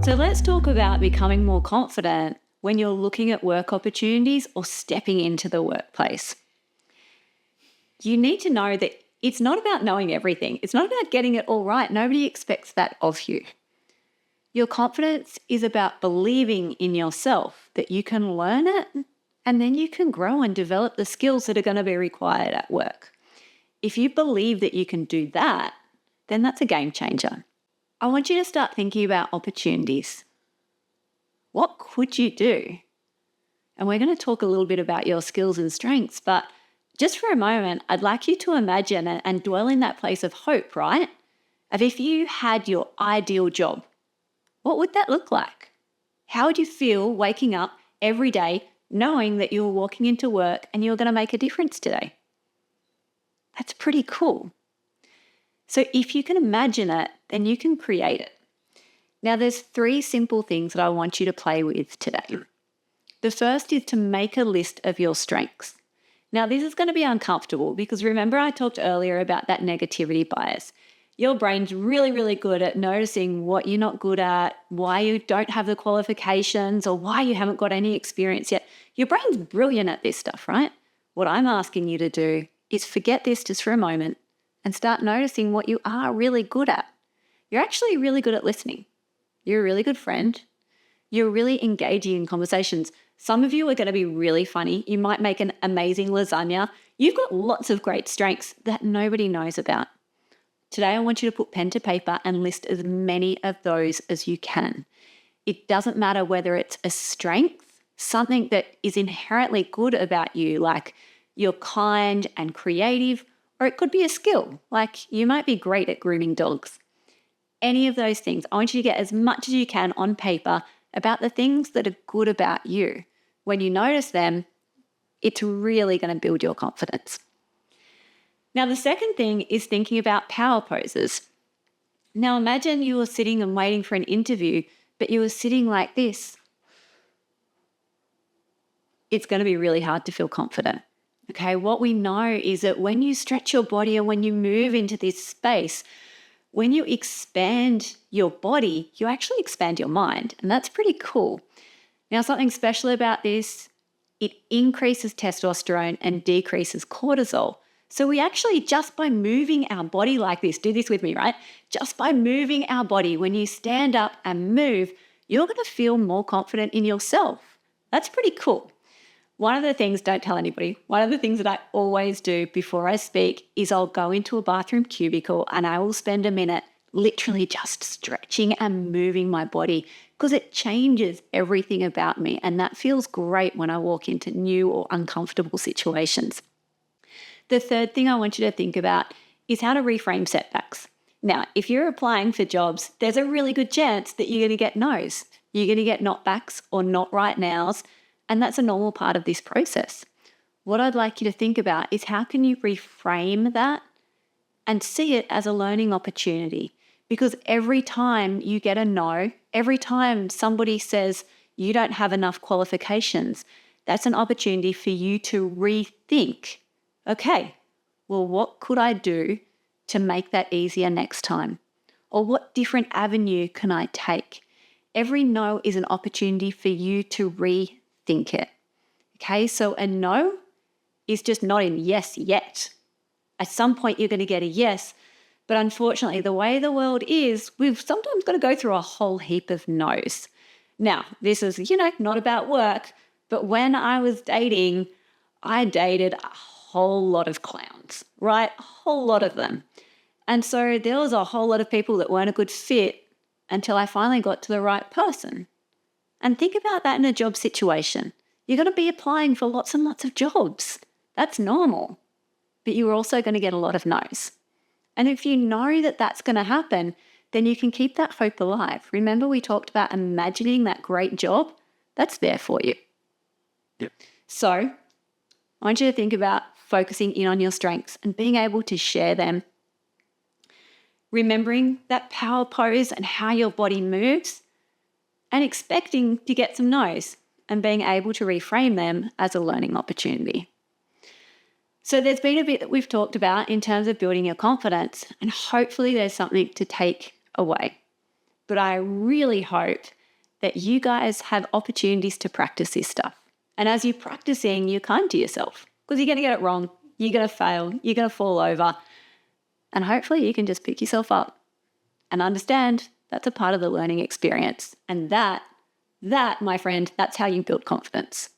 So let's talk about becoming more confident when you're looking at work opportunities or stepping into the workplace. You need to know that it's not about knowing everything. It's not about getting it all right. Nobody expects that of you. Your confidence is about believing in yourself, that you can learn it and then you can grow and develop the skills that are going to be required at work. If you believe that you can do that, then that's a game changer. I want you to start thinking about opportunities. What could you do? And we're going to talk a little bit about your skills and strengths, but just for a moment, I'd like you to imagine and dwell in that place of hope, right? Of if you had your ideal job, what would that look like? How would you feel waking up every day knowing that you were walking into work and you were going to make a difference today? That's pretty cool. So if you can imagine it, then you can create it. Now, there's 3 simple things that I want you to play with today. The first is to make a list of your strengths. Now, this is going to be uncomfortable because remember I talked earlier about that negativity bias. Your brain's really, really good at noticing what you're not good at, why you don't have the qualifications, or why you haven't got any experience yet. Your brain's brilliant at this stuff, right? What I'm asking you to do is forget this just for a moment and start noticing what you are really good at. You're actually really good at listening. You're a really good friend. You're really engaging in conversations. Some of you are going to be really funny. You might make an amazing lasagna. You've got lots of great strengths that nobody knows about. Today, I want you to put pen to paper and list as many of those as you can. It doesn't matter whether it's a strength, something that is inherently good about you, like you're kind and creative, or it could be a skill, like you might be great at grooming dogs. Any of those things, I want you to get as much as you can on paper about the things that are good about you. When you notice them, it's really going to build your confidence. Now, the second thing is thinking about power poses. Now, imagine you were sitting and waiting for an interview, but you were sitting like this. It's going to be really hard to feel confident. Okay, what we know is that when you stretch your body and when you move into this space, when you expand your body, you actually expand your mind, and that's pretty cool. Now, something special about this, it increases testosterone and decreases cortisol. So we actually, just by moving our body like this, do this with me, right? Just by moving our body, when you stand up and move, you're going to feel more confident in yourself. That's pretty cool. One of the things, don't tell anybody, one of the things that I always do before I speak is I'll go into a bathroom cubicle and I will spend a minute literally just stretching and moving my body because it changes everything about me. And that feels great when I walk into new or uncomfortable situations. The third thing I want you to think about is how to reframe setbacks. Now, if you're applying for jobs, there's a really good chance that you're going to get no's. You're going to get knockbacks or not right nows, and that's a normal part of this process. What I'd like you to think about is how can you reframe that and see it as a learning opportunity? Because every time you get a no, every time somebody says you don't have enough qualifications, that's an opportunity for you to rethink. Okay, well, what could I do to make that easier next time? Or what different avenue can I take? Every no is an opportunity for you to rethink it. Okay, so a no is just not in yes yet. At some point, you're going to get a yes, but unfortunately, the way the world is, we've sometimes got to go through a whole heap of no's. Now, this is, not about work, but when I was dating, I dated a whole lot of clowns, right? A whole lot of them. And so there was a whole lot of people that weren't a good fit until I finally got to the right person. And think about that in a job situation. You're going to be applying for lots and lots of jobs. That's normal. But you're also going to get a lot of no's. And if you know that that's going to happen, then you can keep that hope alive. Remember we talked about imagining that great job? That's there for you. Yep. So I want you to think about focusing in on your strengths and being able to share them. Remembering that power pose and how your body moves and expecting to get some no's and being able to reframe them as a learning opportunity. So there's been a bit that we've talked about in terms of building your confidence, and hopefully there's something to take away. But I really hope that you guys have opportunities to practice this stuff. And as you're practicing, you're kind to yourself because you're going to get it wrong. You're going to fail. You're going to fall over. And hopefully you can just pick yourself up and understand that's a part of the learning experience. And that, my friend, that's how you build confidence.